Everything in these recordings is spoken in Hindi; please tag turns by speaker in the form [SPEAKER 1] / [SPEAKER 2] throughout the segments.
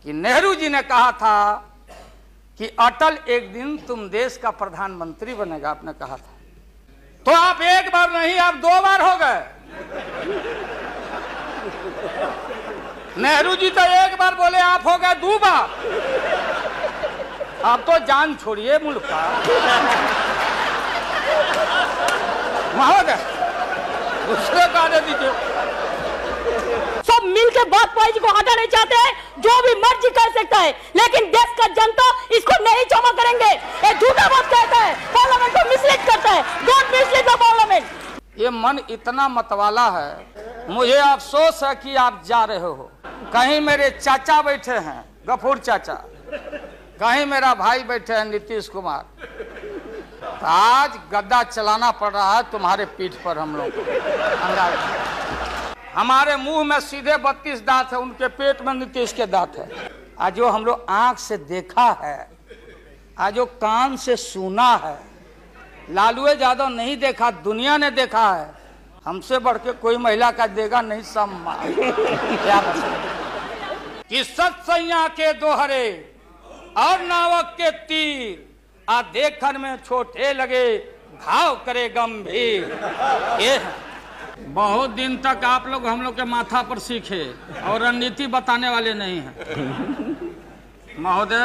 [SPEAKER 1] कि नेहरू जी ने कहा था कि अटल एक दिन तुम देश का प्रधानमंत्री बनेगा, आपने कहा था। तो आप एक बार नहीं, आप 2 बार हो गए। नेहरू जी तो एक बार बोले, आप हो गए 2 बार। आप तो जान छोड़िए मुल्क का। महोदय दूसरे का दे दीजिए।
[SPEAKER 2] सब मिलकर वाजपेयी जी को हटा नहीं चाहते हैं, जो भी मर्जी कर सकता है, लेकिन देश का जनता इसको नहीं क्षमा करेंगे। ये झूठा बात कहता है, पार्लियामेंट को मिसलीड करता है। Don't mislead the parliament.
[SPEAKER 1] ये मन इतना मतवाला है, मुझे अफसोस है कि आप जा रहे हो। कहीं मेरे चाचा बैठे हैं, गफूर चाचा, कहीं मेरा भाई बैठे हैं नीतीश कुमार। तो आज गद्दा चलाना पड़ रहा है तुम्हारे पीठ पर हम लोग को। हमारे मुंह में सीधे 32 दांत है, उनके पेट में नीतीश के दांत है। आज जो हम लोग आंख से देखा है, आज जो कान से सुना है, लालू यादव नहीं देखा, दुनिया ने देखा है। हमसे बढ़ के कोई महिला का देगा नहीं सम्मान। क्या कि सत्सैया के दोहरे और नावक के तीर आ देखन में छोटे लगे, घाव करे गंभीर। ये बहुत दिन तक आप लोग हम लोग के माथा पर सीखे और रणनीति बताने वाले नहीं हैं। महोदय,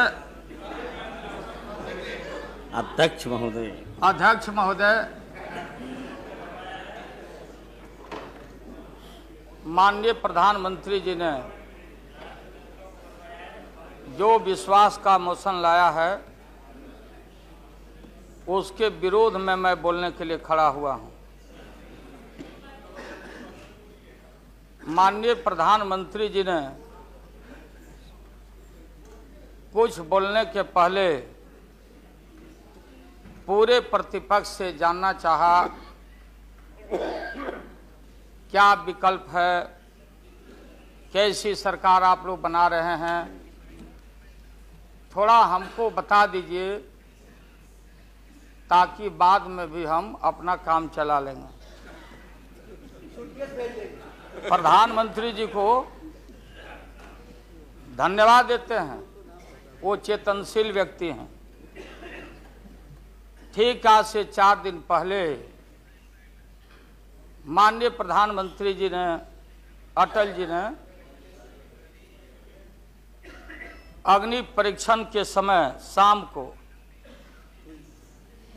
[SPEAKER 3] अध्यक्ष महोदय,
[SPEAKER 1] अध्यक्ष महोदय, माननीय प्रधानमंत्री जी ने जो विश्वास का मोशन लाया है, उसके विरोध में मैं बोलने के लिए खड़ा हुआ हूं। माननीय प्रधानमंत्री जी ने कुछ बोलने के पहले पूरे प्रतिपक्ष से जानना चाहा क्या विकल्प है, कैसी सरकार आप लोग बना रहे हैं, थोड़ा हमको बता दीजिए ताकि बाद में भी हम अपना काम चला लेंगे। प्रधानमंत्री जी को धन्यवाद देते हैं, वो चेतनशील व्यक्ति हैं। ठीक आज से 4 दिन पहले माननीय प्रधानमंत्री जी ने, अटल जी ने अग्नि परीक्षण के समय शाम को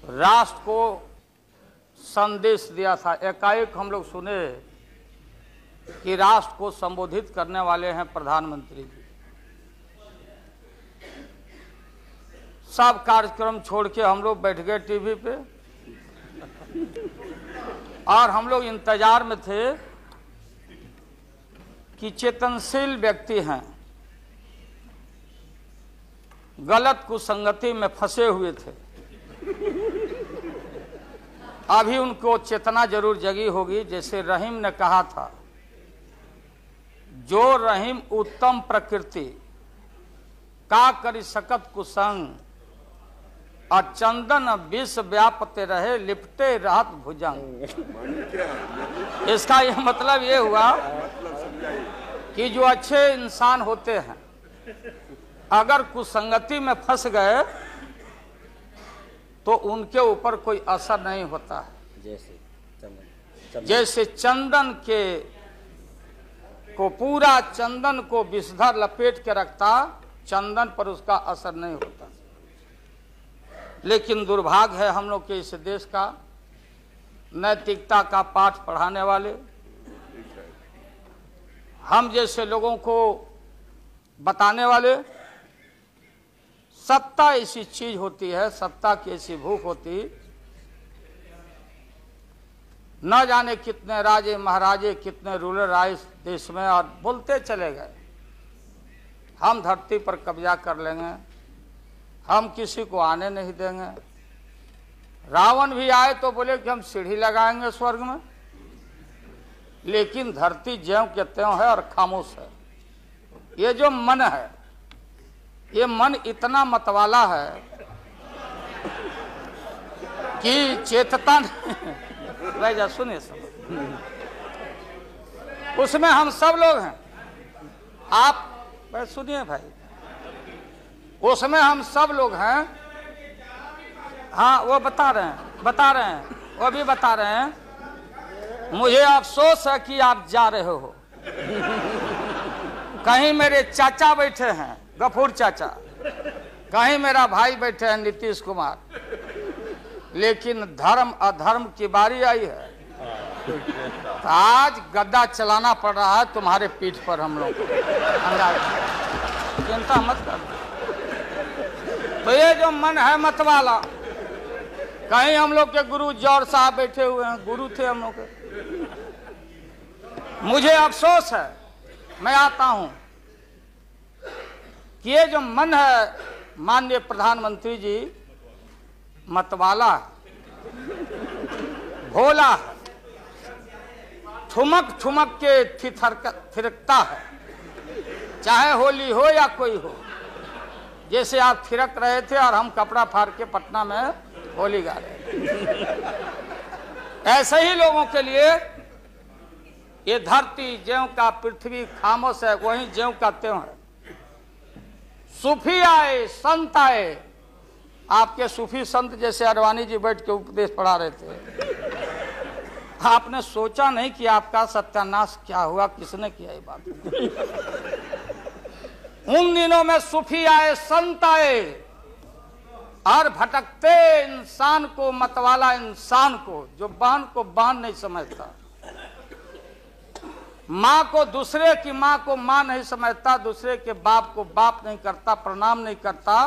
[SPEAKER 1] राष्ट्र को संदेश दिया था। एकाएक हम लोग सुने कि राष्ट्र को संबोधित करने वाले हैं प्रधानमंत्री जी। सब कार्यक्रम छोड़ के हम लोग बैठ गए टीवी पे और हम लोग इंतजार में थे कि चेतनशील व्यक्ति हैं, गलत कुसंगति में फंसे हुए थे, अभी उनको चेतना जरूर जगी होगी। जैसे रहीम ने कहा था, जो रहीम उत्तम प्रकृति का करी सकत कुसंग, और चंदन विष व्यापते रहे लिपटे रहत भुजंग। इसका यह मतलब ये हुआ कि जो अच्छे इंसान होते हैं अगर कुसंगति में फंस गए तो उनके ऊपर कोई असर नहीं होता है। जैसे चंदन के को पूरा चंदन को विषधर लपेट के रखता, चंदन पर उसका असर नहीं होता। लेकिन दुर्भाग्य है हम लोग के इस देश का, नैतिकता का पाठ पढ़ाने वाले हम जैसे लोगों को बताने वाले, सत्ता ऐसी चीज होती है, सत्ता की ऐसी भूख होती, न जाने कितने राजे महाराजे, कितने रूलर आए इस देश में और बोलते चले गए हम धरती पर कब्जा कर लेंगे, हम किसी को आने नहीं देंगे। रावण भी आए तो बोले कि हम सीढ़ी लगाएंगे स्वर्ग में, लेकिन धरती ज्यों के त्यों है और खामोश है। ये जो मन है, ये मन इतना मतवाला है कि चेतता नहीं। जा सुनिए सब, उसमें हम सब लोग हैं। आप सुनिए भाई, उसमें हम सब लोग हैं। हाँ, वो बता रहे हैं, वो भी बता रहे हैं। मुझे अफसोस है कि आप जा रहे हो। कहीं मेरे चाचा बैठे हैं, गफूर चाचा, कहीं मेरा भाई बैठे हैं नीतीश कुमार, लेकिन धर्म अधर्म की बारी आई है। तो आज गद्दा चलाना पड़ रहा है तुम्हारे पीठ पर हम लोग को। चिंता मत कर। तो ये जो मन है मत वाला, कहीं हम लोग के गुरु जौहर साहब बैठे हुए हैं, गुरु थे हम लोग के। मुझे अफसोस है, मैं आता हूं कि ये जो मन है माननीय प्रधानमंत्री जी मतवाला भोला है, ठुमक ठुमक के थिरकता है, चाहे होली हो या कोई हो। जैसे आप थिरक रहे थे और हम कपड़ा फाड़ के पटना में होली गा रहे। ऐसे ही लोगों के लिए ये धरती ज्यों का पृथ्वी खामोश है, वहीं ज्यों का त्यों है। सूफी आए, संत आए, आपके सूफी संत जैसे अडवाणी जी बैठ के उपदेश पढ़ा रहे थे। आपने सोचा नहीं कि आपका सत्यानाश क्या हुआ, किसने किया ये बात। उन दिनों में सूफी आए, संत आए और भटकते इंसान को, मतवाला इंसान को, जो बहन को बहन नहीं समझता, माँ को दूसरे की माँ को माँ नहीं समझता, दूसरे के बाप को बाप नहीं करता, प्रणाम नहीं करता,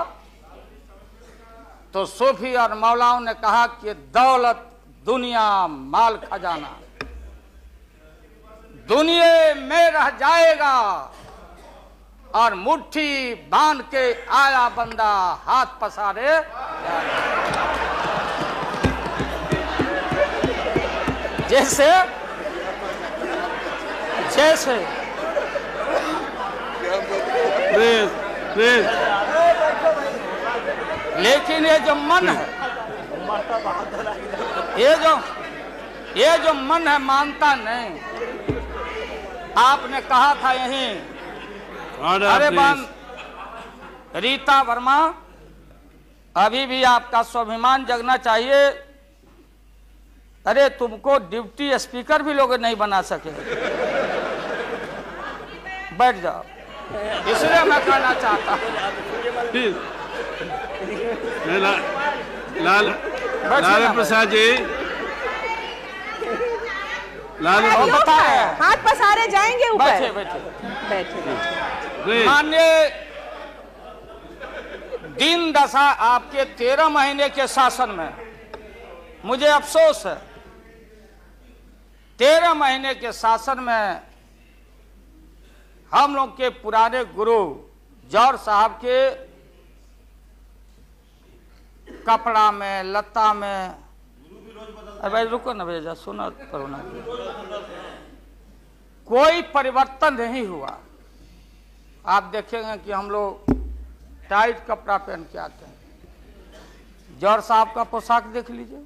[SPEAKER 1] तो सूफी और मौलाओं ने कहा कि दौलत दुनिया माल खजाना दुनिया में रह जाएगा और मुट्ठी बांध के आया बंदा हाथ पसारे। जैसे जैसे लेकिन ये जो मन है, ये जो मन है मानता नहीं। आपने कहा था यहीं, अरे बन रीता वर्मा, अभी भी आपका स्वाभिमान जगना चाहिए। अरे तुमको डिप्टी स्पीकर भी लोग नहीं बना सके। बैठ जाओ, इसलिए मैं कहना चाहता हूँ।
[SPEAKER 4] लालू प्रसाद जी, लालू
[SPEAKER 2] बता रहे हैं, हाथ पसारे जाएंगे ऊपर।
[SPEAKER 1] बैठे बैठे
[SPEAKER 4] बैठे।
[SPEAKER 1] माननीय दिन दशा आपके 13 महीने के शासन में मुझे अफसोस है, 13 महीने के शासन में हम लोग के पुराने गुरु जौहर साहब के कपड़ा में, लता में, अरे भाई रुको ना भैया, सुना करो ना, कोई परिवर्तन नहीं हुआ। आप देखेंगे कि हम लोग टाइट कपड़ा पहन के आते हैं। जौहर साहब का पोशाक देख लीजिए,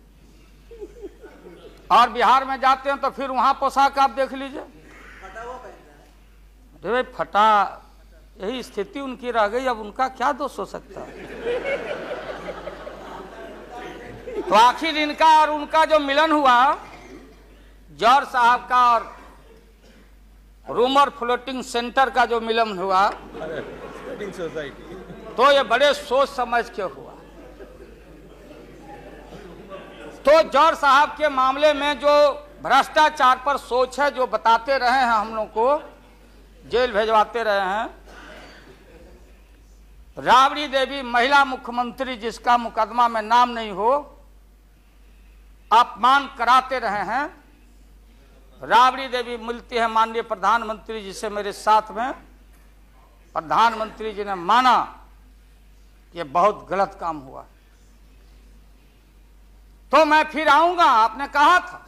[SPEAKER 1] और बिहार में जाते हैं तो फिर वहां पोशाक आप देख लीजिए। अरे भाई फटा, यही स्थिति उनकी रह गई, अब उनका क्या दोष हो सकता है। तो आखिर इनका और उनका जो मिलन हुआ, जौहर साहब का और रूमर फ्लोटिंग सेंटर का जो मिलन हुआ, तो ये बड़े सोच समझ के हुआ। तो जौहर साहब के मामले में जो भ्रष्टाचार पर सोच है, जो बताते रहे हैं, हम लोग को जेल भेजवाते रहे हैं। राबड़ी देवी महिला मुख्यमंत्री, जिसका मुकदमा में नाम नहीं हो, अपमान कराते रहे हैं। राबड़ी देवी मिलती है माननीय प्रधानमंत्री जी से मेरे साथ में। प्रधानमंत्री जी ने माना कि बहुत गलत काम हुआ, तो मैं फिर आऊंगा। आपने कहा था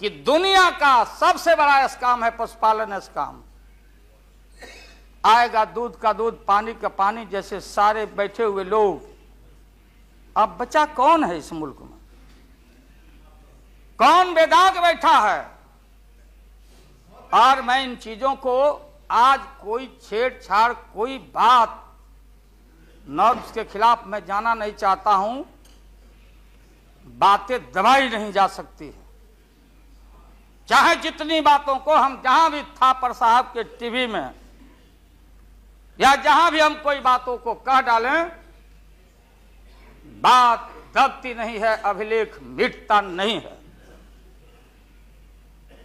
[SPEAKER 1] कि दुनिया का सबसे बड़ा स्काम है पशुपालन स्काम। आएगा दूध का दूध, पानी का पानी, जैसे सारे बैठे हुए लोग। अब बचा कौन है इस मुल्क में? कौन बेदाग बैठा है? और मैं इन चीजों को आज कोई छेड़छाड़, कोई बात नॉर्म्स के खिलाफ मैं जाना नहीं चाहता हूं। बातें दबाई नहीं जा सकती है, चाहे जितनी बातों को हम जहां भी थापर साहब के टीवी में या जहां भी हम कोई बातों को कह डालें, बात दबती नहीं है, अभिलेख मिटता नहीं है।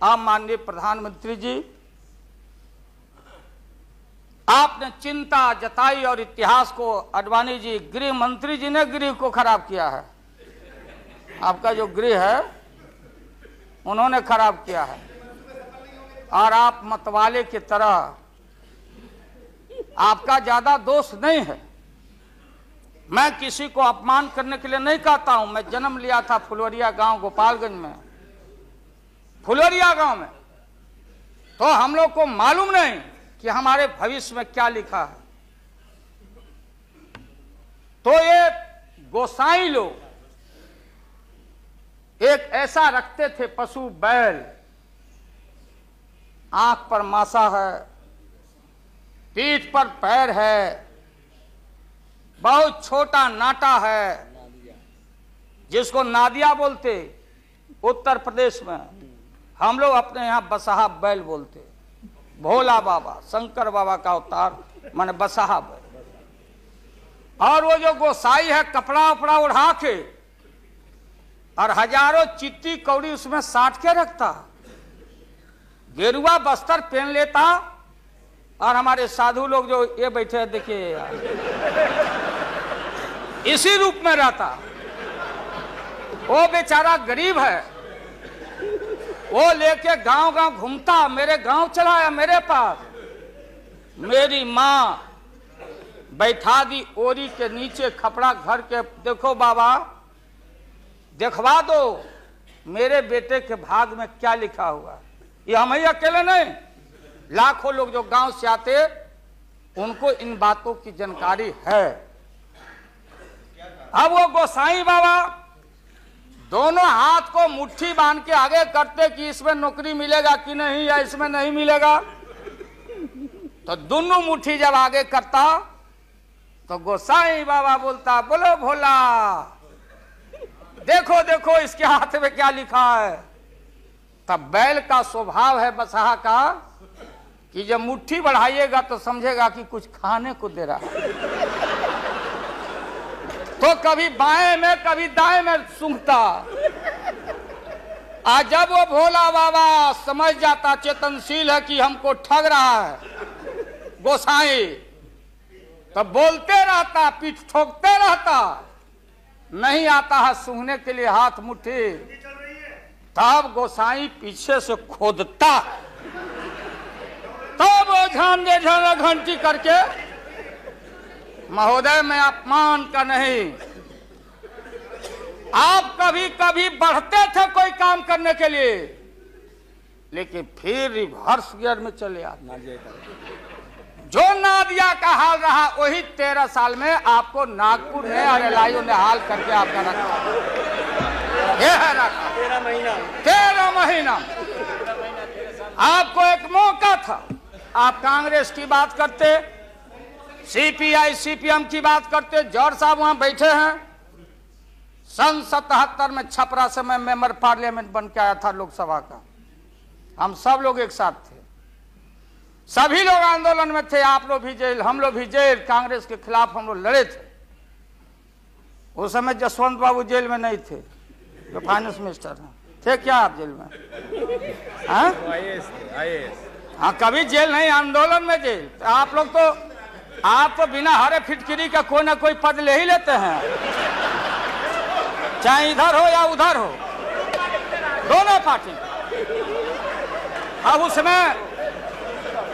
[SPEAKER 1] आप माननीय प्रधानमंत्री जी, आपने चिंता जताई और इतिहास को, आडवाणी जी गृह मंत्री जी ने गृह को खराब किया है। आपका जो गृह है उन्होंने खराब किया है, और आप मतवाले की तरह, आपका ज्यादा दोष नहीं है। मैं किसी को अपमान करने के लिए नहीं कहता हूं। मैं जन्म लिया था फुलवरिया गांव गोपालगंज में, फुलवरिया गांव में, तो हम लोग को मालूम नहीं कि हमारे भविष्य में क्या लिखा है। तो ये गोसाई लोग एक ऐसा रखते थे पशु बैल, आंख पर मासा है, पीठ पर पैर है, बहुत छोटा नाटा है, जिसको नादिया बोलते उत्तर प्रदेश में, हम लोग अपने यहां बसहा बैल बोलते। भोला बाबा, शंकर बाबा का अवतार माने बसहा बैल। और वो जो गोसाई है कपड़ा उपड़ा उड़ा के और हजारों चिट्टी कौड़ी उसमें साट के रखता, गेरुआ बस्तर पहन लेता, और हमारे साधु लोग जो ये बैठे हैं देखिए इसी रूप में रहता। वो बेचारा गरीब है, वो लेके गांव गांव घूमता, मेरे गांव चलाया मेरे पास। मेरी माँ बैठा दी ओरी के नीचे खपड़ा घर के, देखो बाबा दिखवा दो मेरे बेटे के भाग में क्या लिखा हुआ। ये हम ही अकेले नहीं, लाखों लोग जो गांव से आते उनको इन बातों की जानकारी है। अब वो गोसाई बाबा दोनों हाथ को मुट्ठी बांध के आगे करते कि इसमें नौकरी मिलेगा कि नहीं, या इसमें नहीं मिलेगा। तो दोनों मुट्ठी जब आगे करता तो गोसाई बाबा बोलता, बोलो भोला, देखो देखो इसके हाथ में क्या लिखा है। तब बैल का स्वभाव है बसहा का कि जब मुट्ठी बढ़ाइएगा तो समझेगा कि कुछ खाने को दे रहा है, तो कभी बाएं में कभी दाएं में सूंघता। आज जब वो भोला बाबा समझ जाता, चेतनशील है कि हमको ठग रहा है गोसाई, तब बोलते रहता, पीठ ठोकते रहता, नहीं आता है सूंघने के लिए हाथ मुट्ठी। तब गोसाई पीछे से खोदता, तब वो ध्यान दे घंटी करके, महोदय मैं अपमान का नहीं, आप कभी कभी बढ़ते थे कोई काम करने के लिए, लेकिन फिर रिवर्स गियर में चले आते। जो नादिया का हाल रहा वही 13 साल में आपको नागपुर ने और एलआईओ ने हाल करके आपका रखा। ये है रखा 13 महीना। आपको एक मौका था, आप कांग्रेस की बात करते, सीपीआई सीपीएम की बात करते। जौहर साहब वहां बैठे हैं। सन 77 में छपरा से मैं मेंबर पार्लियामेंट बन के आया था लोकसभा का। हम सब लोग एक साथ थे, सभी लोग आंदोलन में थे। आप लोग भी जेल, हम लोग भी जेल, कांग्रेस के खिलाफ हम लोग लड़े थे। उस समय जसवंत बाबू जेल में नहीं थे, जो फाइनेंस मिनिस्टर हैं। थे क्या आप जेल में? हाँ, कभी जेल नहीं, आंदोलन में जेल। आप लोग तो, आप तो बिना हरे फिटकिरी का कोई ना कोई पद ले ही लेते हैं, चाहे इधर हो या उधर हो, दोनों पार्टी। अब उसमें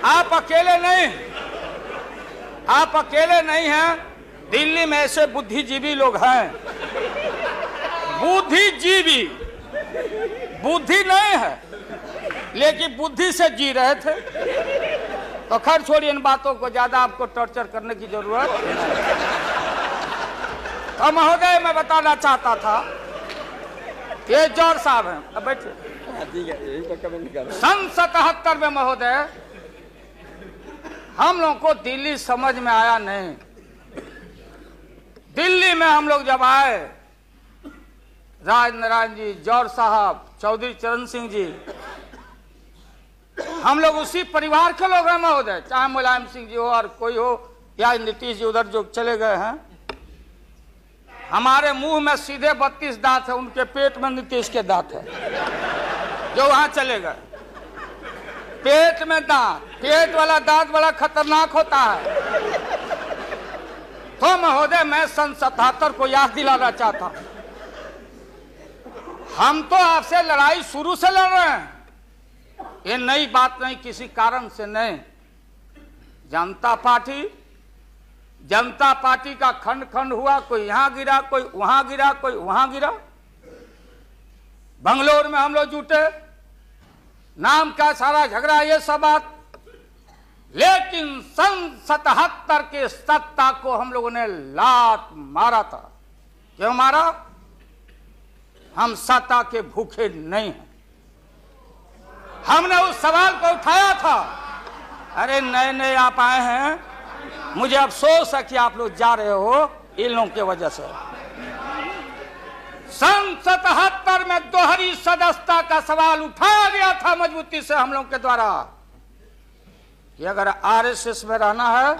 [SPEAKER 1] आप अकेले नहीं, आप अकेले नहीं हैं। दिल्ली में ऐसे बुद्धिजीवी लोग हैं, बुद्धिजीवी, बुद्धि नहीं है लेकिन बुद्धि से जी रहे थे। तो खैर छोड़िए इन बातों को, ज्यादा आपको टॉर्चर करने की जरूरत। तो महोदय मैं बताना चाहता था, ये जौहर साहब हैं, अब बैठे। सन 77 में महोदय हम लोगों को दिल्ली समझ में आया नहीं। दिल्ली में हम लोग जब आए, राज नारायण जी, जौहर साहब, चौधरी चरण सिंह जी, हम लोग उसी परिवार के लोग हैं महोदय, चाहे मुलायम सिंह जी हो और कोई हो या नीतीश जी उधर जो चले गए हैं। हमारे मुंह में सीधे 32 दांत है, उनके पेट में नीतीश के दांत है जो वहां चले गए। पेट में दांत, पेट वाला दांत बड़ा खतरनाक होता है। तो महोदय मैं सन 77 को याद दिलाना चाहता हूं, हम तो आपसे लड़ाई शुरू से लड़ रहे हैं, ये नई बात नहीं, किसी कारण से नहीं। जनता पार्टी का खंड खंड हुआ, कोई यहां गिरा, कोई वहां गिरा, कोई वहां गिरा। बंगलोर में हम लोग जुटे, नाम का सारा झगड़ा, ये सब बात। लेकिन सन 77 के सत्ता को हम लोगों ने लात मारा था। क्यों मारा? हम सत्ता के भूखे नहीं हैं। हमने उस सवाल को उठाया था। अरे नए नए आप आए हैं, मुझे अफसोस है कि आप लोग जा रहे हो इन लोगों की वजह से। सन 77 में दोहरी सदस्यता का सवाल उठाया गया था मजबूती से हम लोग के द्वारा कि अगर आरएसएस में रहना है,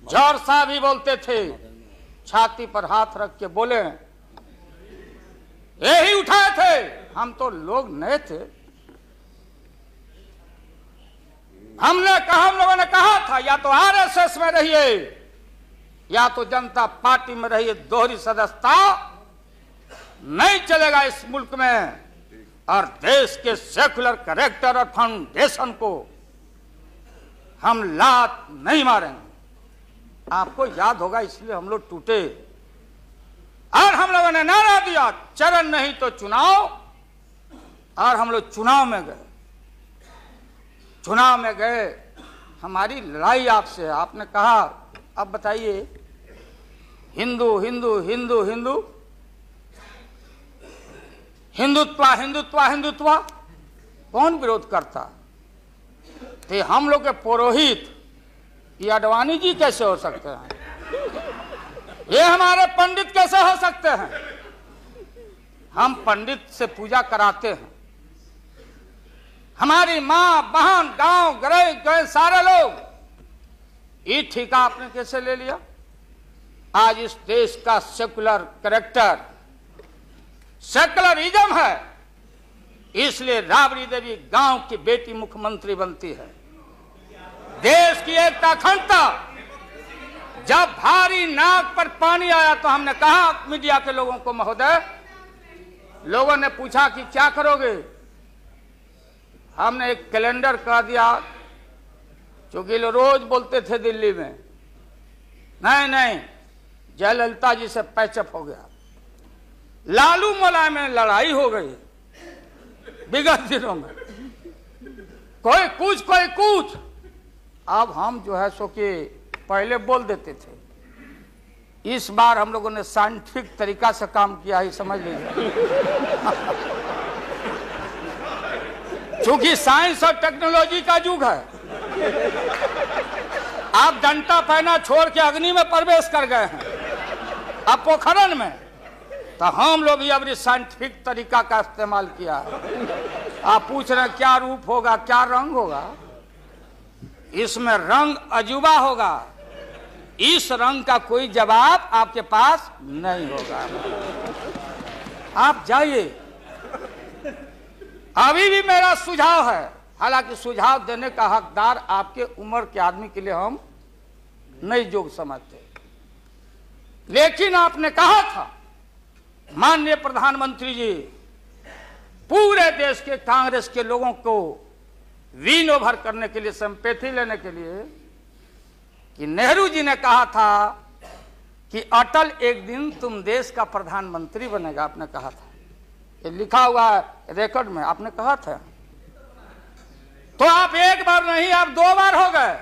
[SPEAKER 1] जौहर साहब भी बोलते थे, छाती पर हाथ रख के बोले, यही उठाए थे। हम तो लोग नए थे, हम लोगों ने कहा था या तो आरएसएस में रहिए या तो जनता पार्टी में रहिए, दोहरी सदस्यता नहीं चलेगा इस मुल्क में। और देश के सेकुलर कैरेक्टर और फाउंडेशन को हम लात नहीं मारेंगे। आपको याद होगा, इसलिए हम लोग टूटे और हम लोगों ने नारा दिया, चरण नहीं तो चुनाव। और हम लोग चुनाव में गए। चुनाव में गए, हमारी लड़ाई आपसे है। आपने कहा अब बताइए, हिंदू हिंदू हिंदू हिंदू हिंदुत्व हिंदुत्व हिंदुत्व, कौन विरोध करता? थे हम लोग के पुरोहित, ये अडवाणी जी कैसे हो सकते हैं? ये हमारे पंडित कैसे हो सकते हैं? हम पंडित से पूजा कराते हैं। हमारी माँ बहन गांव गए सारे लोग, ये ठेका आपने कैसे ले लिया? आज इस देश का सेकुलर कैरेक्टर, सेकुलरिज्म है, इसलिए राबड़ी देवी गांव की बेटी मुख्यमंत्री बनती है। देश की एकता अखंडता, जब भारी नाक पर पानी आया तो हमने कहा मीडिया के लोगों को, महोदय, लोगों ने पूछा कि क्या करोगे? हमने एक कैलेंडर कर दिया, क्योंकि लोग रोज बोलते थे दिल्ली में, नहीं जयललिता जी से पैचअप हो गया, लालू मुलायम में लड़ाई हो गई विगत दिनों में, कोई कुछ। अब हम जो है सो कि पहले बोल देते थे, इस बार हम लोगों ने साइंटिफिक तरीका से काम किया है, समझ लीजिए। क्योंकि साइंस और टेक्नोलॉजी का युग है। आप डंडा पहना छोड़ के अग्नि में प्रवेश कर गए हैं, अब पोखरण में, तो हम लोग भी अब साइंटिफिक तरीका का इस्तेमाल किया है। आप पूछ रहे हैं क्या रूप होगा, क्या रंग होगा? इसमें रंग अजूबा होगा, इस रंग का कोई जवाब आपके पास नहीं होगा। आप जाइए। अभी भी मेरा सुझाव है, हालांकि सुझाव देने का हकदार आपके उम्र के आदमी के लिए हम नहीं जोग समझते, लेकिन आपने कहा था माननीय प्रधानमंत्री जी, पूरे देश के कांग्रेस के लोगों को विन ओवर करने के लिए, सिंपैथी लेने के लिए, कि नेहरू जी ने कहा था कि अटल एक दिन तुम देश का प्रधानमंत्री बनेगा। आपने कहा था, ये लिखा हुआ है रिकॉर्ड में, आपने कहा था। तो आप एक बार नहीं, आप 2 बार हो गए।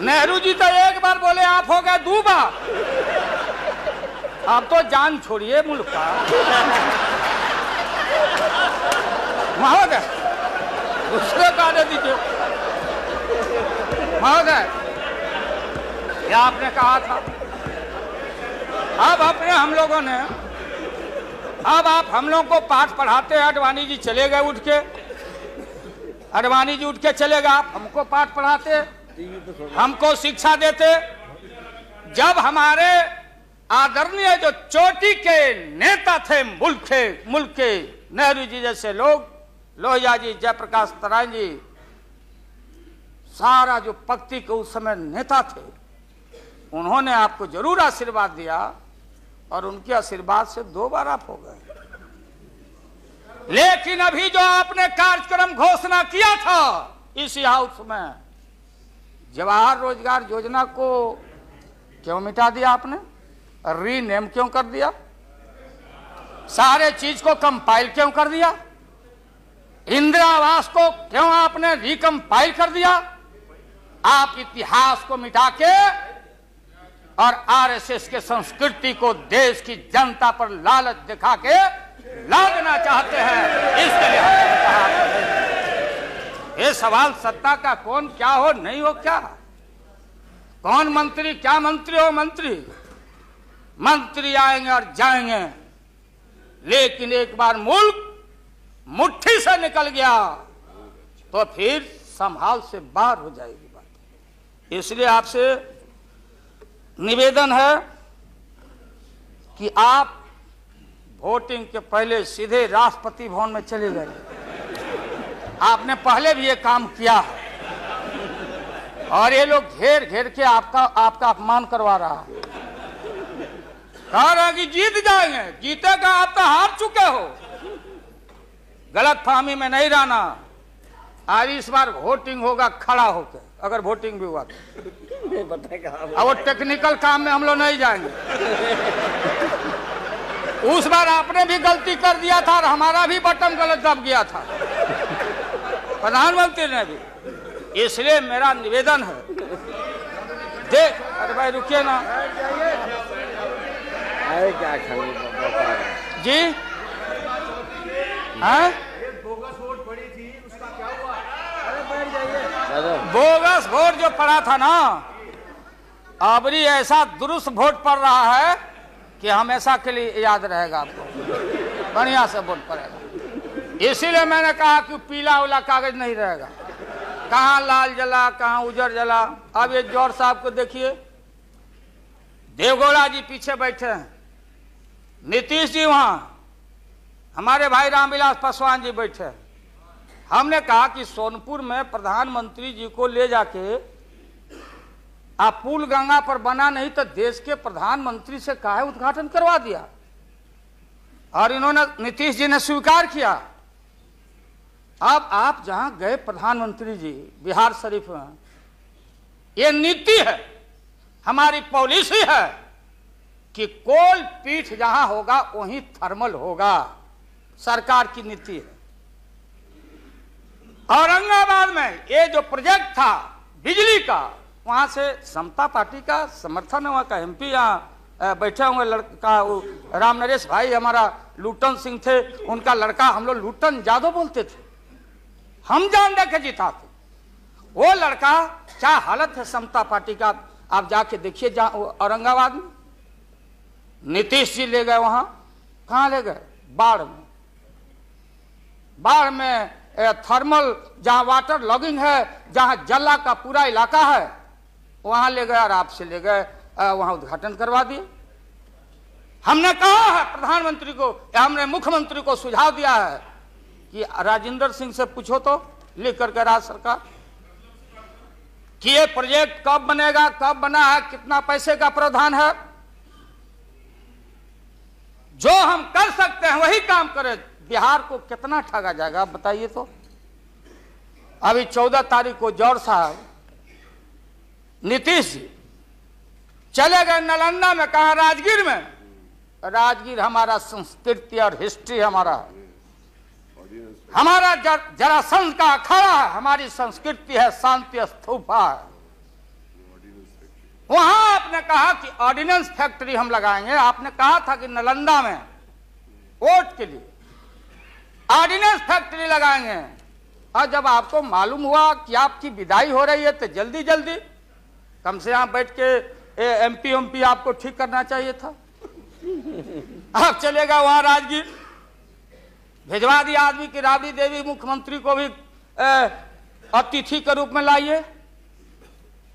[SPEAKER 1] नेहरू जी तो एक बार बोले, आप हो गए 2 बार। आप तो जान छोड़िए मुल्क का। महोदय, दूसरे का दे दीजिए महोदय। यह आपने कहा था। अब अपने हम लोगों ने, अब आप हम लोग को पाठ पढ़ाते हैं। अडवाणी जी चले गए उठ के, अडवाणी जी उठ के चले गए, आप हमको पाठ पढ़ाते, हमको शिक्षा देते। जब हमारे आदरणीय जो चोटी के नेता थे मुल्क के नेहरू जी जैसे लोग, लोहिया जी, जयप्रकाश नारायण जी, सारा जो पक्ति के उस समय नेता थे, उन्होंने आपको जरूर आशीर्वाद दिया और उनके आशीर्वाद से 2 बार आप हो गए। लेकिन अभी जो आपने कार्यक्रम घोषणा किया था इसी हाउस में, जवाहर रोजगार योजना को क्यों मिटा दिया आपने? रीनेम क्यों कर दिया? सारे चीज को कंपाइल क्यों कर दिया? इंदिरा आवास को क्यों आपने रिकंपाइल कर दिया? आप इतिहास को मिटा के और आरएसएस के संस्कृति को देश की जनता पर लालच दिखा के लादना चाहते हैं। इसके लिए हमने कहा ये सवाल सत्ता का कौन क्या हो नहीं हो, क्या कौन मंत्री, क्या मंत्री हो मंत्री, मंत्री आएंगे और जाएंगे, लेकिन एक बार मुल्क मुट्ठी से निकल गया तो फिर संभाल से बाहर हो जाएगी बात। इसलिए आपसे निवेदन है कि आप वोटिंग के पहले सीधे राष्ट्रपति भवन में चले गए। आपने पहले भी ये काम किया है और ये लोग घेर घेर के आपका अपमान करवा रहा है। कह रहा कि जीत जाएंगे, जीतेगा, आप तो हार चुके हो। गलत फहमी में नहीं रहना। आज इस बार वोटिंग होगा खड़ा होकर, अगर वोटिंग भी हुआ तो। अब वो टेक्निकल काम में हम लोग नहीं जाएंगे। उस बार आपने भी गलती कर दिया था और हमारा भी बटन गलत दब गया था, प्रधानमंत्री ने भी। इसलिए मेरा निवेदन है, देख, अरे भाई रुकिए ना
[SPEAKER 3] क्या
[SPEAKER 1] जी, हाँ
[SPEAKER 5] बोगस वोट पड़ी थी, उसका क्या हुआ?
[SPEAKER 1] बोगस वोट जो पड़ा था ना, अबरी ऐसा दुरुस्त वोट पड़ रहा है कि हमेशा के लिए याद रहेगा आपको, बढ़िया से वोट पड़ेगा। इसीलिए मैंने कहा कि पीला वाला कागज नहीं रहेगा, कहाँ लाल जला कहाँ उजर जला। अब ये जौहर साहब को देखिए, देवगौड़ा जी पीछे बैठे हैं, नीतीश जी वहां, हमारे भाई रामविलास पासवान जी बैठे हैं। हमने कहा कि सोनपुर में प्रधानमंत्री जी को ले जाके आप पुल गंगा पर बना नहीं तो देश के प्रधानमंत्री से काहे उद्घाटन करवा दिया, और इन्होंने, नीतीश जी ने स्वीकार किया। अब आप जहां गए प्रधानमंत्री जी बिहार शरीफ में, ये नीति है, हमारी पॉलिसी है कि कोल पीठ जहां होगा वहीं थर्मल होगा, सरकार की नीति है। औरंगाबाद में ये जो प्रोजेक्ट था बिजली का, वहां से समता पार्टी का समर्थन है, वहां का एमपी यहाँ बैठे हुए लड़का राम नरेश भाई हमारा लूटन सिंह थे, उनका लड़का हम लोग लूटन यादव बोलते थे, हम जान दे के जीता थे। वो लड़का क्या हालत है समता पार्टी का, आप जाके देखिए औरंगाबाद में। नीतीश जी ले गए वहां, कहां ले गए? बाढ़ में। बाढ़ में थर्मल जहां वाटर लॉगिंग है, जहां जला का पूरा इलाका है, वहां ले गए और आपसे ले गए, वहां उद्घाटन करवा दिए। हमने कहा है प्रधानमंत्री को, हमने मुख्यमंत्री को सुझाव दिया है कि राजेंद्र सिंह से पूछो तो लिख करके राज्य सरकार कि ये प्रोजेक्ट कब बनेगा, कब बना है, कितना पैसे का प्रावधान है। जो हम कर सकते हैं वही काम करें। बिहार को कितना ठगा जाएगा आप बताइए तो। अभी 14 तारीख को जौहर साहब, नीतीश जी चले गए नालंदा में, कहा राजगीर में। राजगीर हमारा संस्कृति और हिस्ट्री हमारा जरासंध का अखाड़ा है, हमारी संस्कृति है, शांति स्तूपा है। वहां आपने कहा कि ऑर्डिनेंस फैक्ट्री हम लगाएंगे। आपने कहा था कि नालंदा में वोट के लिए ऑर्डिनेंस फैक्ट्री लगाएंगे, और जब आपको मालूम हुआ कि आपकी विदाई हो रही है तो जल्दी जल्दी कम से यहाँ बैठ के एमपी आपको ठीक करना चाहिए था। आप चलेगा वहां राजगीर, भिजवा दिया आदमी की राबड़ी देवी मुख्यमंत्री को भी अतिथि के रूप में लाइए।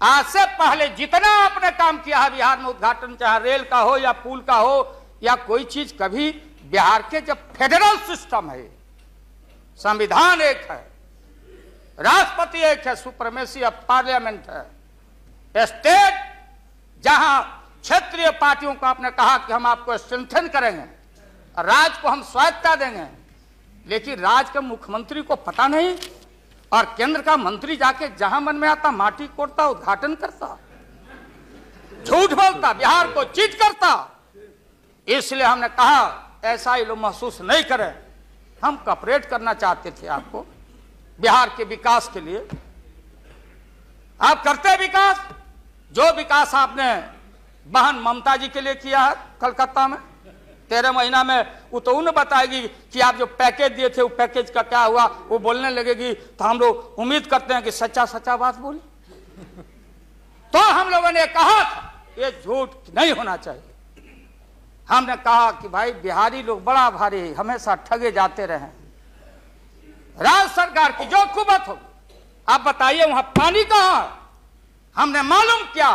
[SPEAKER 1] आज से पहले जितना आपने काम किया है बिहार में, उद्घाटन चाहे रेल का हो या पुल का हो या कोई चीज, कभी बिहार के जब फेडरल सिस्टम है, संविधान एक है, राष्ट्रपति एक है, सुप्रीमेसी ऑफ पार्लियामेंट है, स्टेट जहां क्षेत्रीय पार्टियों को आपने कहा कि हम आपको स्ट्रेंथन करेंगे, राज्य को हम स्वायत्तता देंगे, लेकिन राज्य के मुख्यमंत्री को पता नहीं और केंद्र का मंत्री जाके जहां मन में आता माटी कोड़ता, उद्घाटन करता, झूठ बोलता, बिहार को चीट करता। इसलिए हमने कहा ऐसा ही लोग महसूस नहीं करें, हम कॉपरेट करना चाहते थे आपको बिहार के विकास के लिए। आप करते विकास, जो विकास आपने बहन ममता जी के लिए किया है कलकत्ता में 13 महीना में, वो तो उन्हें बताएगी कि आप जो पैकेज दिए थे वो पैकेज का क्या हुआ, वो बोलने लगेगी। तो हम लोग उम्मीद करते हैं कि सच्चा सच्चा बात बोले। तो हम लोगों ने कहा था ये झूठ नहीं होना चाहिए। हमने कहा कि भाई बिहारी लोग बड़ा भारी, हमेशा ठगे जाते रहे, राज्य सरकार की जो कुबत हो, आप बताइए वहां पानी कहां है? हमने मालूम किया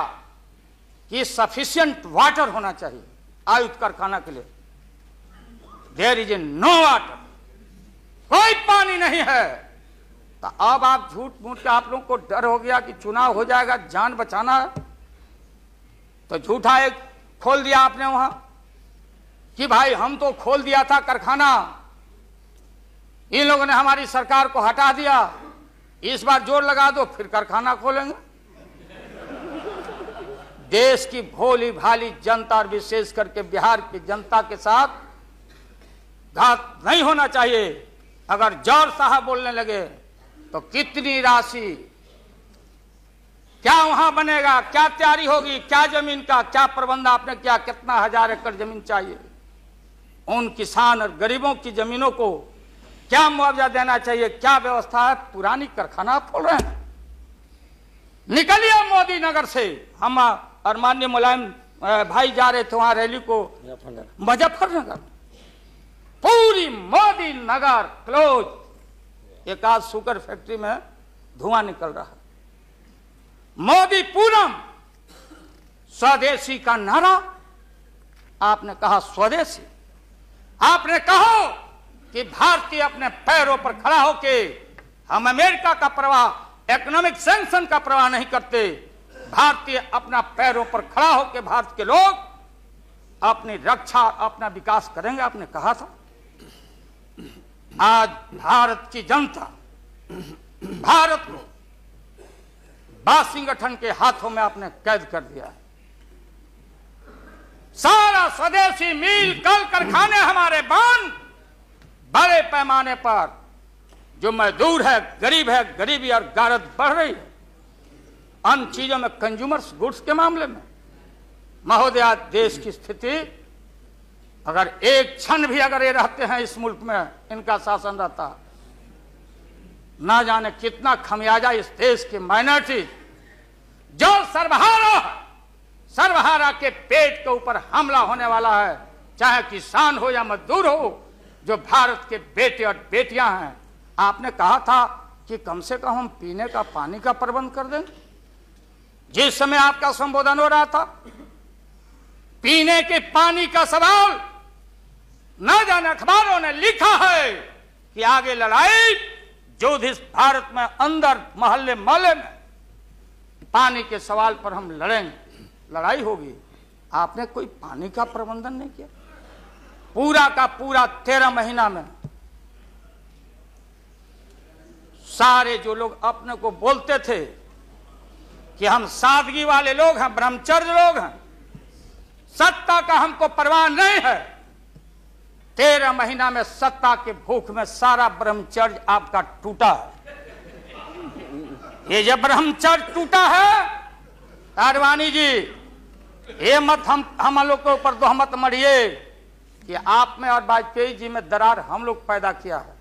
[SPEAKER 1] कि सफिशिएंट वाटर होना चाहिए आयुध कारखाना के लिए। देयर इज नो वाटर, कोई पानी नहीं है। तो अब आप झूठ मूठ के, आप लोगों को डर हो गया कि चुनाव हो जाएगा, जान बचाना है, तो झूठा एक खोल दिया आपने वहां कि भाई हम तो खोल दिया था कारखाना, इन लोगों ने हमारी सरकार को हटा दिया, इस बार जोर लगा दो फिर कारखाना खोलेंगे। देश की भोली भाली जनता और विशेष करके बिहार की जनता के साथ घात नहीं होना चाहिए। अगर जौहर साहब बोलने लगे तो कितनी राशि, क्या वहां बनेगा, क्या तैयारी होगी, क्या जमीन का क्या प्रबंध आपने किया, कितना 1000 एकड़ जमीन चाहिए, उन किसान और गरीबों की जमीनों को क्या मुआवजा देना चाहिए, क्या व्यवस्था है। पुरानी कारखाना खोल रहे हैं। निकलिए मोदी नगर से, हम और माननीय मुलायम भाई जा रहे थे वहां रैली को मुजफ्फरनगर, पूरी मोदी नगर क्लोज। एक आज शुगर फैक्ट्री में धुआं निकल रहा है। मोदी पूरम, स्वदेशी का नारा आपने कहा, स्वदेशी आपने कहा कि भारतीय अपने पैरों पर खड़ा होके, हम अमेरिका का प्रवाह, इकोनॉमिक सैंक्शन का प्रवाह नहीं करते, भारतीय अपना पैरों पर खड़ा होके भारत के लोग अपनी रक्षा, अपना विकास करेंगे, आपने कहा था। आज भारत की जनता भारत को वाशिंगटन के हाथों में आपने कैद कर दिया है। सारा स्वदेशी मिल, कल कारखाने हमारे बंद, बड़े पैमाने पर जो मजदूर है, गरीबी और गारत बढ़ रही है। अन्य चीजों में, कंज्यूमर्स गुड्स के मामले में महोदया, देश की स्थिति, अगर एक क्षण भी अगर ये रहते हैं इस मुल्क में, इनका शासन रहता, ना जाने कितना खमियाजा इस देश के माइनॉरिटी जो सर्वहारा के पेट के ऊपर हमला होने वाला है, चाहे किसान हो या मजदूर हो, जो भारत के बेटे और बेटियां हैं। आपने कहा था कि कम से कम हम पीने का पानी का प्रबंध कर दें। जिस समय आपका संबोधन हो रहा था, पीने के पानी का सवाल, न जाने अखबारों ने लिखा है कि आगे लड़ाई जो इस भारत में अंदर मोहल्ले मोहल्ले में पानी के सवाल पर हम लड़ेंगे, लड़ाई होगी। आपने कोई पानी का प्रबंधन नहीं किया। पूरा का पूरा 13 महीना में सारे जो लोग अपने को बोलते थे कि हम सादगी वाले लोग हैं, ब्रह्मचर्य लोग हैं, सत्ता का हमको परवाह नहीं है, 13 महीना में सत्ता के भूख में सारा ब्रह्मचर्य आपका टूटा है। ये जब ब्रह्मचर्य टूटा है, आडवाणी जी, ये मत हम लोग के ऊपर दोहमत मढ़िए कि आप में और वाजपेयी जी में दरार हम लोग पैदा किया है।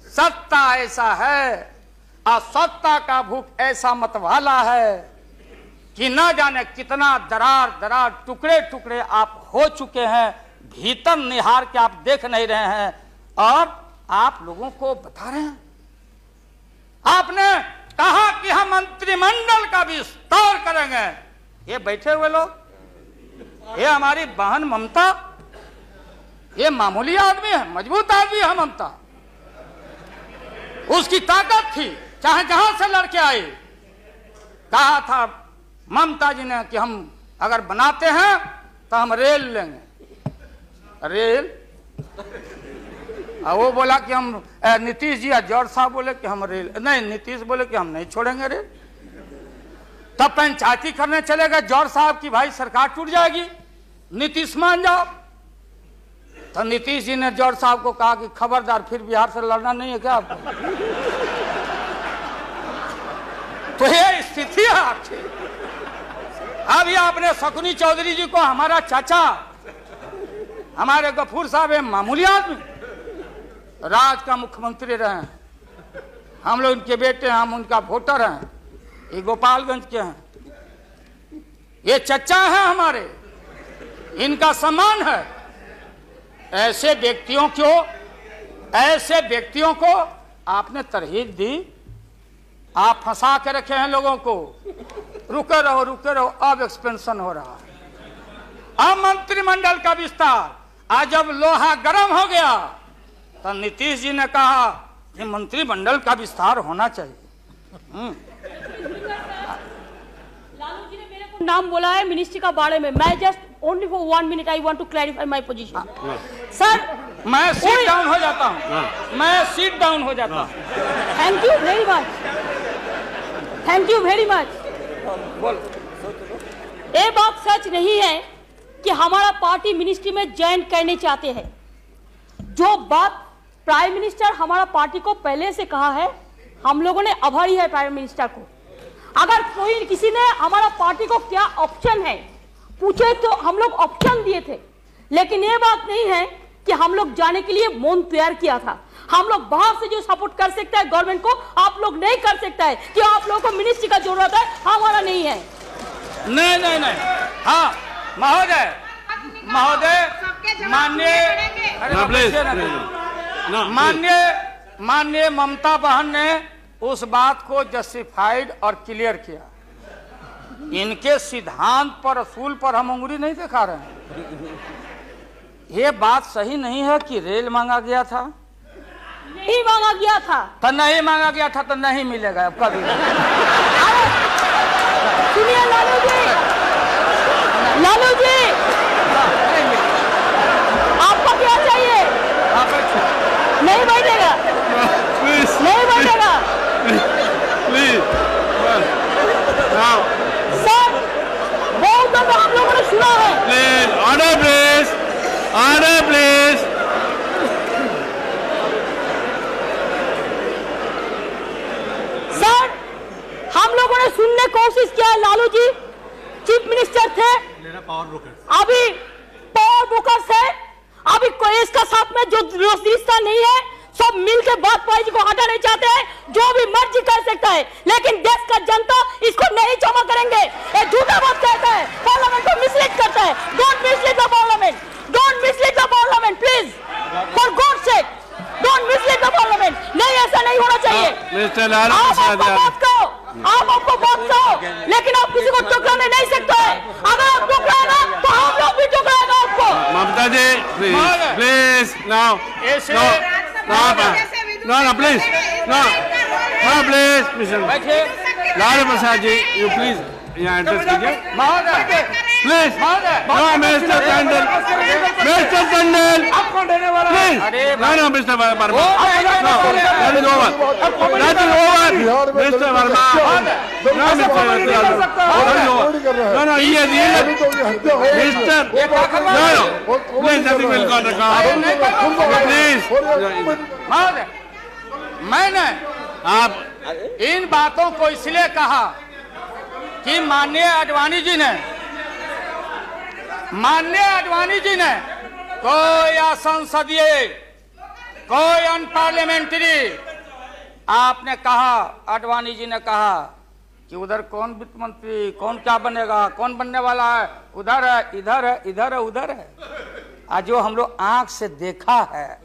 [SPEAKER 1] सत्ता ऐसा है और सत्ता का भूख ऐसा मतवाला है कि न जाने कितना दरार दरार टुकड़े टुकड़े आप हो चुके हैं, भीतर निहार के आप देख नहीं रहे हैं और आप लोगों को बता रहे हैं। आपने कहा कि हम मंत्रिमंडल का विस्तार करेंगे। ये बैठे हुए लोग, ये हमारी बहन ममता, ये मामूली आदमी है, मजबूत आदमी है ममता। उसकी ताकत थी, चाहे जहां से लड़के आए। कहा था ममता जी ने कि हम अगर बनाते हैं तो हम रेल लेंगे, रेल। और वो बोला कि हम, नीतीश जी या जॉर्ज साहब बोले कि हम रेल नहीं, नीतीश बोले कि हम नहीं छोड़ेंगे रेल। तब पंचायती करने चले गए जॉर्ज साहब की भाई सरकार टूट जाएगी, नीतीश मान जाओ। तो नीतीश जी ने जॉर्ज साहब को कहा कि खबरदार, फिर बिहार से लड़ना नहीं है क्या आपको? तो ये स्थिति है आपकी। अभी आपने शकुनी चौधरी जी को, हमारा चाचा, हमारे गफूर साहब है मामूली आदमी, राज का मुख्यमंत्री रहे हैं, हम लोग उनके बेटे हैं, हम उनका वोटर हैं, ये गोपालगंज के हैं, ये चचा हैं हमारे, इनका सम्मान है। ऐसे व्यक्तियों को आपने तरहीब दी, आप फंसा के रखे हैं लोगों को। रुके रहो, अब एक्सपेंशन हो रहा है। अब मंत्रिमंडल का विस्तार, आज जब लोहा गर्म हो गया तो नीतीश जी ने कहा कि मंत्रिमंडल का विस्तार होना चाहिए।
[SPEAKER 2] लालू जी ने मेरे को नाम बोला है मिनिस्ट्री का बारे में। मैं just only for 1 minute I want to clarify my position. Sir
[SPEAKER 1] मैं सीट डाउन हो जाता हूँ, मैं सीट डाउन हो जाता हूँ।
[SPEAKER 2] Thank you very much, thank you very much. ये बात सच नहीं है कि हमारा पार्टी मिनिस्ट्री में ज्वाइन करने चाहते हैं। जो बात प्राइम मिनिस्टर हमारा पार्टी को पहले से कहा है, हम लोगों ने आभारी है प्राइम मिनिस्टर को। अगर कोई किसी ने हमारा पार्टी को क्या ऑप्शन है पूछे तो हम लोग ऑप्शन दिए थे, लेकिन ये बात नहीं है कि हम लोग जाने के लिए मौन तैयार किया था। हम लोग बाहर से जो सपोर्ट कर सकता है गवर्नमेंट को, आप लोग नहीं कर सकता है कि आप लोगों को मिनिस्ट्री का जरूरत है, हमारा नहीं है।
[SPEAKER 1] नहीं। हाँ महोदय, माननीय ममता बहन ने उस बात को जस्टिफाइड और क्लियर किया। इनके सिद्धांत पर, असूल पर हम उंगली नहीं दिखा रहे हैं। ये बात सही नहीं है कि रेल मांगा गया था,
[SPEAKER 2] नहीं मांगा गया था
[SPEAKER 1] तो नहीं मांगा गया था तो नहीं मिलेगा अब कभी।
[SPEAKER 2] सुनिए लालू जी, आपको क्या चाहिए? नहीं बैठेगा, नहीं बैठेगा सर। बहुत दफा हम लोगों ने सुना है।
[SPEAKER 4] Order please.
[SPEAKER 2] सर हम लोगों ने सुनने की कोशिश किया। लालू जी चीफ मिनिस्टर थे, अभी पावर ब्रोकर्स है, अभी कोई इसका साथ में जो रिश्ता नहीं है, सब मिलकर बात जी को हटाना चाहते हैं। जो भी मर्जी कर सकता है, लेकिन देश का जनता इसको नहीं क्षमा करेंगे। ये झूठा बात कहता है, पार्लियामेंट को मिसलीड करता है। Don't mislead the parliament, don't mislead the parliament please, for God sake, don't mislead the parliament. नहीं, ऐसा नहीं होना चाहिए। आप आपको बात कहो, लेकिन आप किसी को टुकराने नहीं सकते हैं। अगर आप टुकराएगा तो हम लोग भी टुकराएगा आपको।
[SPEAKER 4] Mamata ji please now please Lalu Prasad ji you please यहाँ एड्रेस कीजिए please. Mister Tandon please. No mister Verma, that is over, mister Verma. No ये mister please nothing will go please.
[SPEAKER 1] मैंने
[SPEAKER 4] आप
[SPEAKER 1] इन बातों को इसलिए कहा कि माननीय आडवाणी जी ने कोई असंसदीय, कोई अनपार्लियामेंट्री, आपने कहा, आडवाणी जी ने कहा कि उधर कौन वित्त मंत्री, कौन क्या बनेगा, कौन बनने वाला है, उधर है, इधर है, इधर है, उधर है। आज जो हम लोग आंख से देखा है,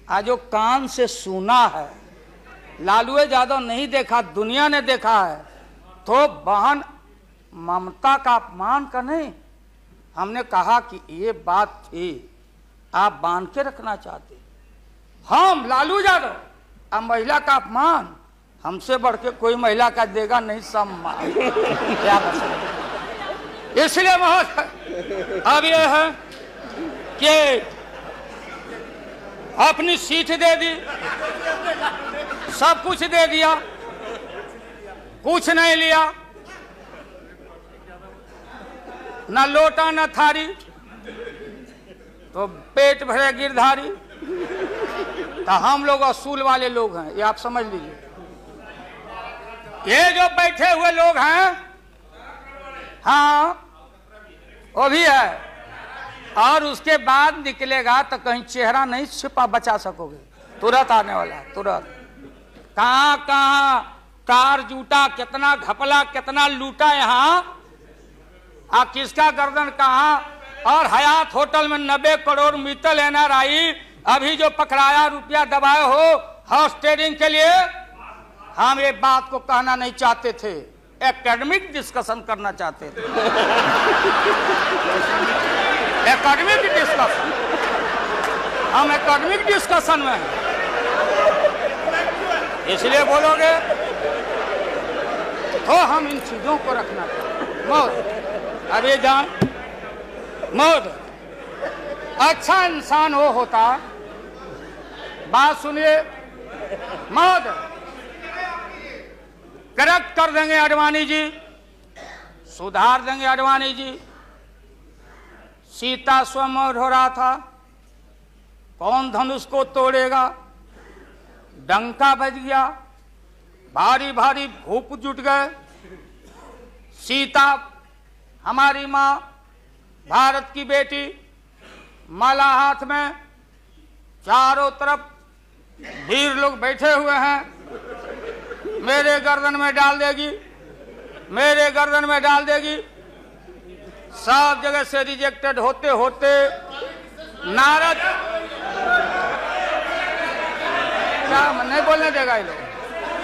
[SPEAKER 1] आज जो कान से सुना है, लालू यादव नहीं देखा, दुनिया ने देखा है, तो बहन ममता का अपमान का नहीं। हमने कहा कि ये बात थी, आप बांध के रखना चाहते, हम लालू यादव, अब महिला का अपमान, हमसे बढ़ के कोई महिला का देगा नहीं सम्मान। क्या बस, इसलिए महोदय अब यह है कि अपनी सीट दे दी, सब कुछ दे दिया, कुछ नहीं लिया, न लोटा न थारी, तो पेट भरे गिरधारी। तो हम लोग असूल वाले लोग हैं, ये आप समझ लीजिए। ये जो बैठे हुए लोग हैं, हाँ वो भी है, और उसके बाद निकलेगा तो कहीं चेहरा नहीं छिपा बचा सकोगे, तुरंत आने वाला है, तुरंत। कहाँ कहाँ कार जूटा, कितना घपला, कितना लूटा यहाँ, किसका गर्दन कहाँ। और हयात होटल में 90 करोड़ मित्तल NRI अभी जो पकड़ाया, रुपया दबाए हो हाउस ट्रेडिंग के लिए। हम ये बात को कहना नहीं चाहते थे, एकेडमिक डिस्कशन करना चाहते थे। एकेडमिक डिस्कशन, हम एकेडमिक डिस्कशन में हैं, इसलिए बोलोगे तो हम इन चीजों को रखना चाहते। मौत अभी जान, मौत अच्छा इंसान वो होता, बात सुनिए, मौत करेक्ट कर देंगे आडवाणी जी, सुधार देंगे आडवाणी जी। सीता स्वयंवर हो रहा था, कौन धनुष को तोड़ेगा, डंका बज गया, भारी भारी भूप जुट गए। सीता हमारी माँ, भारत की बेटी, माला हाथ में, चारों तरफ वीर लोग बैठे हुए हैं, मेरे गर्दन में डाल देगी, मेरे गर्दन में डाल देगी। सब जगह से रिजेक्टेड होते होते नारद, क्या नहीं बोलने देगा ये लोग,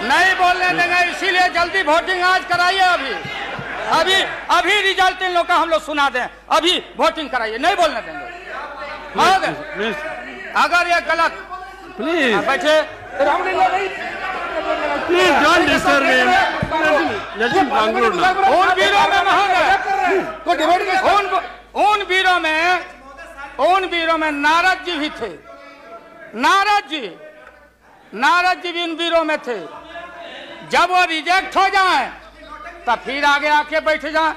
[SPEAKER 1] नहीं बोलने देगा, इसीलिए जल्दी वोटिंग आज कराइए। अभी अभी रिजल्ट इन लोग का हम लोग सुना दें, अभी वोटिंग कराइए, नहीं बोलने देंगे। अगर ये गलत,
[SPEAKER 4] प्लीज
[SPEAKER 1] बैठे,
[SPEAKER 4] please don't disturb him, let him conclude now.
[SPEAKER 1] उन वीरों में उन वीरों में नारद जी भी थे, नारद जी भी इन वीरों में थे। जब वो रिजेक्ट हो जाए तब फिर आगे आके बैठ जाए।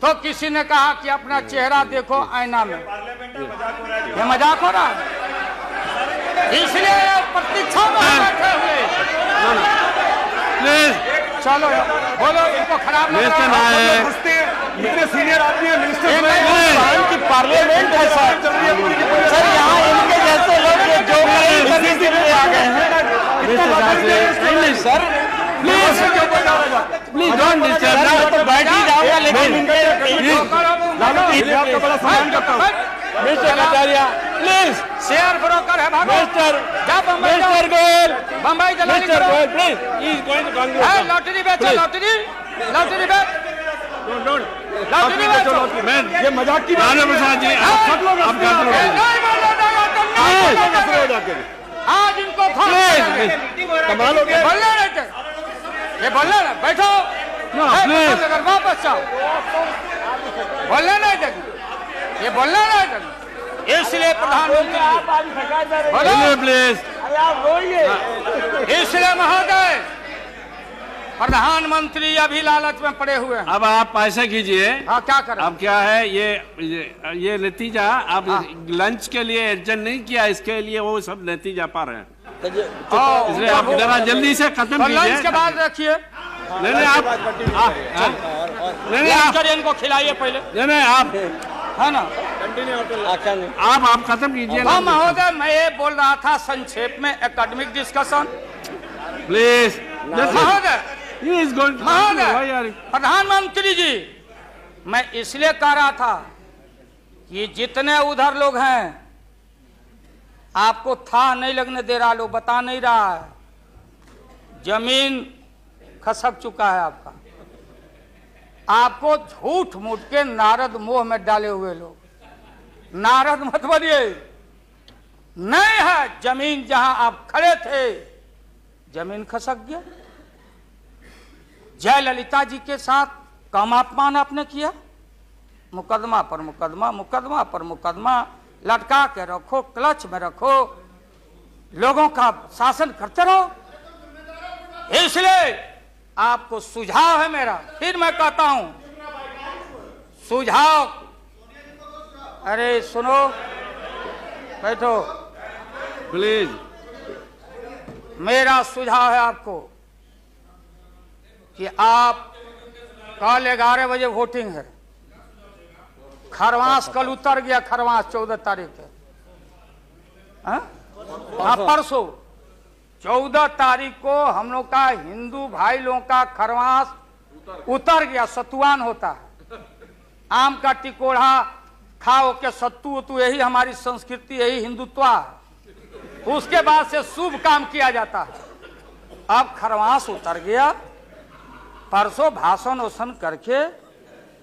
[SPEAKER 1] तो किसी ने कहा कि अपना चेहरा देखो आईना में, ये मजाक हो रहा है, इसलिए प्रतीक्षा में बैठे हुए।
[SPEAKER 4] प्लीज
[SPEAKER 1] चलो बोलो, इनको खराब लग रहा है,
[SPEAKER 5] इतने सीनियर आदमी है, मिनिस्टर
[SPEAKER 3] पार्लियामेंट है सर, यहाँ इनके जैसे लोग जो आ गए हैं, नहीं सर,
[SPEAKER 4] प्लीज डोंट डिस्टर्ब।
[SPEAKER 3] तो बैठ ही जाऊंगा, लेकिन
[SPEAKER 5] आपका बड़ा सम्मान करता हूँ।
[SPEAKER 3] Mister Kataria please,
[SPEAKER 1] share broker है भागो।
[SPEAKER 3] मिस्टर गोयल,
[SPEAKER 1] बम्बई दलाली
[SPEAKER 3] मिस्टर
[SPEAKER 1] करो।
[SPEAKER 3] Goyal please, he is going to conclude.
[SPEAKER 1] Lottery बेचो, लॉटरी बेच, लॉटरी बेचो।
[SPEAKER 4] मैं
[SPEAKER 5] ये मजाक की
[SPEAKER 4] राणा प्रसाद जी, आप कंक्लूड कीजिए।
[SPEAKER 1] आज इनको
[SPEAKER 5] कमाल हो गया।
[SPEAKER 1] बोलने नहीं थे, ये बोलने ना, बैठो, वापस जाओ, बोलने नहीं देंगे, ये बोलने नहीं देंगे। इसलिए प्रधानमंत्री बोलो
[SPEAKER 4] प्लीज,
[SPEAKER 1] इसलिए महोदय प्रधानमंत्री अभी लालच में पड़े हुए हैं।
[SPEAKER 4] अब आप ऐसा कीजिए,
[SPEAKER 1] हाँ क्या करें,
[SPEAKER 4] अब क्या है ये नतीजा, आप लंच के लिए एडजस्ट नहीं किया, इसके लिए वो सब नतीजा पा रहे हैं, इसलिए आप जरा जल्दी से खत्म कीजिए।
[SPEAKER 1] लंच के बाद रखिए,
[SPEAKER 4] नहीं आप
[SPEAKER 1] नहीं इनको खिलाइए पहले,
[SPEAKER 4] नहीं आप
[SPEAKER 1] है ना,
[SPEAKER 4] आप खत्म कीजिए।
[SPEAKER 1] हाँ महोदय, मैं ये बोल रहा था संक्षेप में एकेडमिक डिस्कशन।
[SPEAKER 4] प्लीज
[SPEAKER 1] महोदय
[SPEAKER 4] He is going to
[SPEAKER 1] महोदय,
[SPEAKER 4] why are you?
[SPEAKER 1] प्रधानमंत्री जी, मैं इसलिए कह रहा था कि जितने उधर लोग हैं आपको था नहीं लगने दे रहा, लोग बता नहीं रहा है, जमीन खसक चुका है आपका। आपको झूठ मूठ के नारद मोह में डाले हुए लोग, नारद मत बनिए, नहीं है जमीन जहां आप खड़े थे, जमीन खसक गया। जयललिता जी के साथ कम अपमान आपने किया, मुकदमा पर मुकदमा, मुकदमा पर मुकदमा लटका के रखो, क्लच में रखो, लोगों का शासन करते रहो। इसलिए आपको सुझाव है मेरा, फिर मैं कहता हूं सुझाव, अरे सुनो, बैठो,
[SPEAKER 4] प्लीज।
[SPEAKER 1] मेरा सुझाव है आपको कि आप कल 11 बजे वोटिंग है, खरवास कल उतर गया, खरवास 14 तारीख है, हाँ परसों 14 तारीख को हम लोग का हिंदू भाई लोगों का खरवास उतर गया, सतुआन होता है, आम का टिकोड़ा खाओ के सत्तू वत्तू, यही हमारी संस्कृति, यही हिंदुत्व है। उसके बाद से शुभ काम किया जाता है। अब खरवास उतर गया, परसों भाषण वोषण करके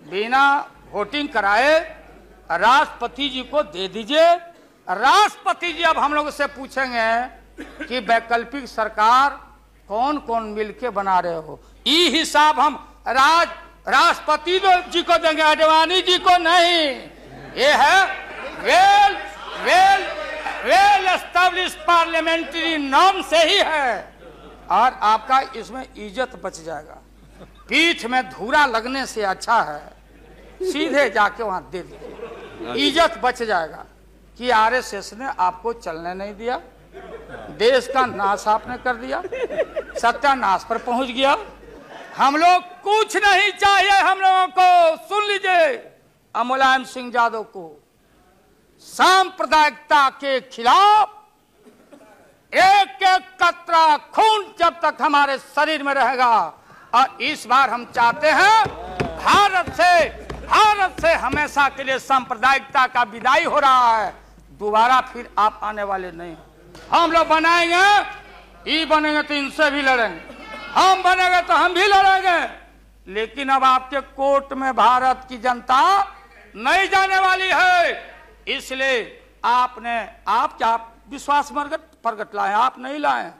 [SPEAKER 1] बिना वोटिंग कराए राष्ट्रपति जी को दे दीजिए। राष्ट्रपति जी अब हम लोग से पूछेंगे कि वैकल्पिक सरकार कौन कौन मिलके बना रहे हो, ये हिसाब हम राष्ट्रपति जी को देंगे, आडवाणी जी को नहीं। ये है well well well establish parliamentary norm से ही है, और आपका इसमें इज्जत बच जाएगा। पीठ में धूरा लगने से अच्छा है सीधे जाके वहां दे दीजिए, इज्जत बच जाएगा। कि आरएसएस ने आपको चलने नहीं दिया, देश का नाश आपने कर दिया, सत्यानाश पर पहुंच गया। हम लोग कुछ नहीं चाहिए, हम लोगों को सुन लीजिए, मुलायम सिंह यादव को सांप्रदायिकता के खिलाफ एक एक कतरा खून जब तक हमारे शरीर में रहेगा, और इस बार हम चाहते हैं भारत से हमेशा के लिए सांप्रदायिकता का विदाई हो रहा है, दोबारा फिर आप आने वाले नहीं। हम लोग बनाएंगे, ये बनेंगे तो इनसे भी लड़ेंगे, हम बनेंगे तो हम भी लड़ेंगे, लेकिन अब आपके कोर्ट में भारत की जनता नहीं जाने वाली है। इसलिए आप क्या विश्वास प्रगट लाए, आप नहीं लाए,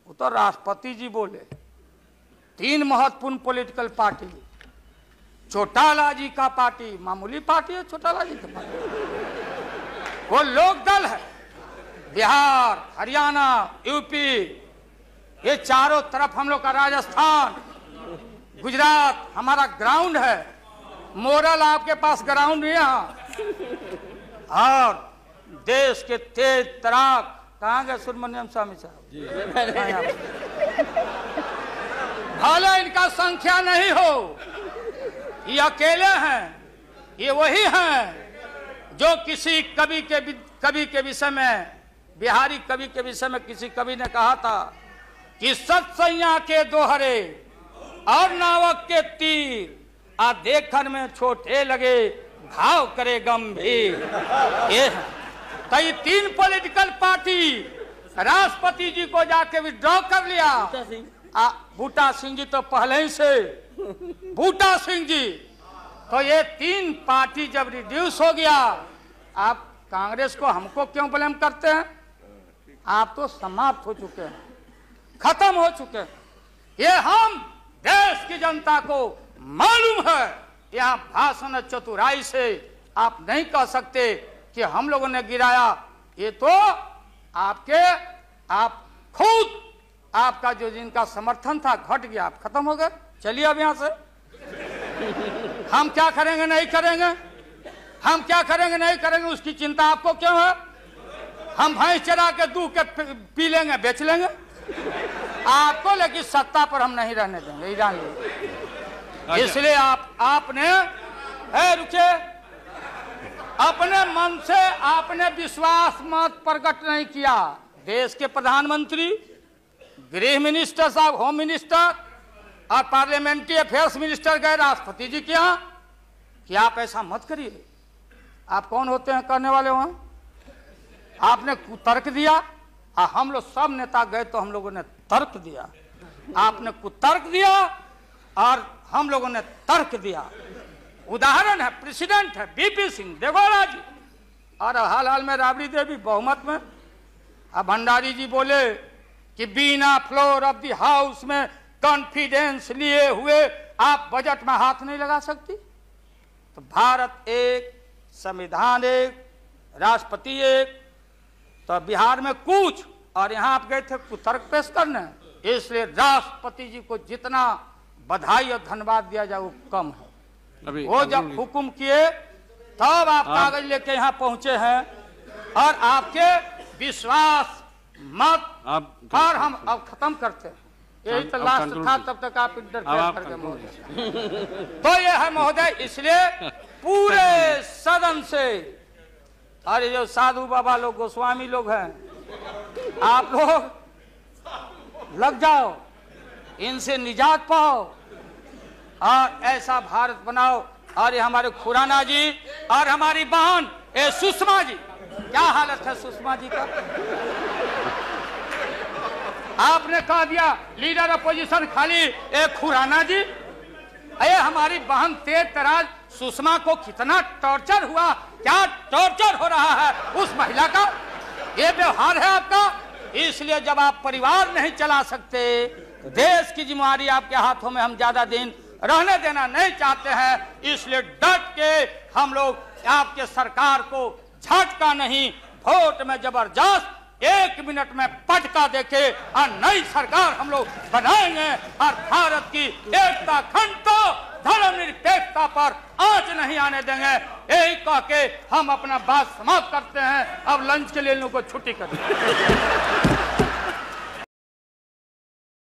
[SPEAKER 1] वो तो राष्ट्रपति जी बोले। 3 महत्वपूर्ण पॉलिटिकल पार्टी, चौटाला जी का पार्टी मामूली पार्टी है, चौटाला जी का पार्टी वो लोक दल है, बिहार, हरियाणा, यूपी, ये चारों तरफ हम लोग का, राजस्थान, गुजरात हमारा ग्राउंड है। मोरल आपके पास ग्राउंड है यहाँ, और देश के तेज तराक कहाँ गए सुब्रमण्यम स्वामी साहब, भले इनका संख्या नहीं हो, ये अकेले हैं, ये वही हैं जो किसी कवि के विषय में, बिहारी कवि के विषय में किसी कवि ने कहा था कि सत्सैया के दोहरे और नावक के तीर, आ देखन में छोटे लगे घाव करे गंभीर। ये तो ये 3 पॉलिटिकल पार्टी राष्ट्रपति जी को जाके विड्रॉ कर लिया। बूटा सिंह जी तो पहले ही से, बूटा सिंह जी, तो ये 3 पार्टी जब रिड्यूस हो गया, आप कांग्रेस को हमको क्यों ब्लेम करते हैं? आप तो समाप्त हो चुके हैं, खत्म हो चुके हैं। ये हम देश की जनता को मालूम है, यहाँ भाषण चतुराई से आप नहीं कह सकते कि हम लोगों ने गिराया। ये तो आप खुद, आपका जो जिनका समर्थन था घट गया, आप खत्म हो गए। चलिए अब यहाँ से हम क्या करेंगे नहीं करेंगे, हम क्या करेंगे नहीं करेंगे उसकी चिंता आपको क्यों है? हम भैंस चरा के दूध के पी लेंगे, बेच लेंगे आपको, लेकिन सत्ता पर हम नहीं रहने देंगे, ये जान लीजिए। इसलिए आपने रुके, अपने मन से आपने विश्वास मत प्रकट नहीं किया। देश के प्रधानमंत्री, गृह मिनिस्टर साहब, होम मिनिस्टर, और पार्लियामेंट्री अफेयर्स मिनिस्टर गए राष्ट्रपति जी के यहाँ कि आप ऐसा मत करिए। आप कौन होते हैं करने वाले वहां? आपने कुतर्क दिया और हम लोग सब नेता गए तो हम लोगों ने तर्क दिया। आपने कुतर्क दिया और हम लोगों ने तर्क दिया। उदाहरण है, प्रेसिडेंट है बीपी सिंह देगौड़ा जी, और हाल हाल में राबड़ी देवी बहुमत में। अब भंडारी जी बोले कि बिना फ्लोर ऑफ द हाउस में कॉन्फिडेंस लिए हुए आप बजट में हाथ नहीं लगा सकती। तो भारत एक, संविधान एक, राष्ट्रपति एक, तो बिहार में कुछ, और यहां आप गए थे कुतर्क पेश करने। इसलिए राष्ट्रपति जी को जितना बधाई और धन्यवाद दिया जाए वो कम है। वो जब हुक्म किए तब आप कागज लेके यहाँ पहुंचे हैं, और आपके विश्वास मत और हम अब खत्म करते हैं। यही तो लास्ट था, तब तक आप इंटरफेयर कर गए महोदय। तो ये है महोदय, इसलिए पूरे सदन से, अरे जो साधु बाबा लोग, गोस्वामी लोग हैं, आप लोग लग जाओ, इनसे निजात पाओ और ऐसा भारत बनाओ। और ये हमारे खुराना जी और हमारी बहन सुषमा जी, क्या हालत है सुषमा जी का? आपने कह दिया लीडर अपोजिशन खाली एक खुराना जी। अरे हमारी बहन तेज तराज सुषमा को कितना टॉर्चर हुआ, क्या टॉर्चर हो रहा है उस महिला का, ये व्यवहार है आपका। इसलिए जब आप परिवार नहीं चला सकते, देश की जिम्मेदारी आपके हाथों में हम ज्यादा दिन रहने देना नहीं चाहते हैं। इसलिए डट के हम लोग आपके सरकार को झटका नहीं, वोट में जबरदस्त 1 मिनट में पटका देके और नई सरकार हम लोग बनाएंगे और भारत की एकता, अखंडता, धर्मनिरपेक्षता पर आंच नहीं आने देंगे। यही कह के हम अपना बात समाप्त करते हैं। अब लंच के लिए इन लोगों को छुट्टी कर दें।